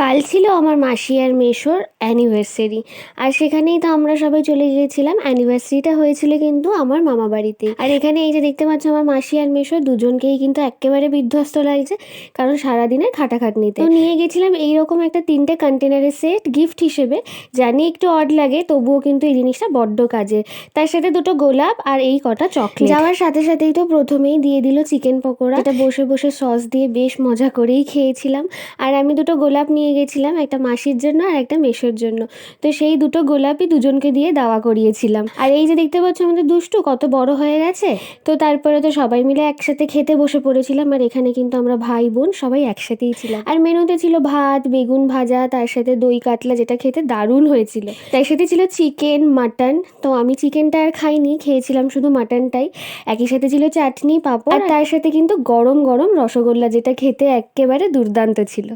কাল ছিল আমার মাসি আর মেসোর অ্যানিভার্সারি। আর সেখানেই তো আমরা সবাই চলে গিয়েছিলাম। অ্যানিভার্সারিটা হয়েছিল কিন্তু আমার মামা বাড়িতে। আর এখানে এই যে দেখতে পাচ্ছ আমার মাসি আর মেসো দুজনকেই কিন্তু একেবারে বিধ্বস্ত লাগছে, কারণ সারাদিনের খাটাখাটনিতে। তো নিয়ে গেছিলাম এইরকম একটা 3টে কন্টেনারের সেট গিফট হিসেবে। জানি একটু অড লাগে, তবুও কিন্তু এই জিনিসটা বড্ড কাজের। তার সাথে 2টো গোলাপ আর এই কটা চকলেট। যাওয়ার সাথে সাথেই তো প্রথমেই দিয়ে দিল চিকেন পকোড়া, এটা বসে বসে সস দিয়ে বেশ মজা করেই খেয়েছিলাম। আর আমি 2টো গোলাপ নিয়ে গেছিলাম, একটা মাসির জন্য আর একটা মেসোর জন্য। তো সেই 2টো গোলাপই দুজনকে দিয়ে দাওয়া করিয়েছিলাম। আর এই যে দেখতে পাচ্ছ আমাদের দুষ্টু কত বড় হয়ে গেছে। তো তারপরে তো সবাই মিলে একসাথে খেতে বসে পড়েছিলাম। আর এখানে কিন্তু আমরা ভাই বোন সবাই একসাথেই ছিলাম। আর মেনুতে ছিল ভাত, বেগুন ভাজা, তার সাথে দই কাতলা, যেটা খেতে দারুণ হয়েছিল। তার সাথে ছিল চিকেন, মাটন। তো আমি চিকেনটা আর খাইনি, খেয়েছিলাম শুধু মাটনটাই। একই সাথে ছিল চাটনি, পাঁপড়, আর তার সাথে কিন্তু গরম গরম রসগোল্লা, যেটা খেতে একেবারে দুর্দান্ত ছিল।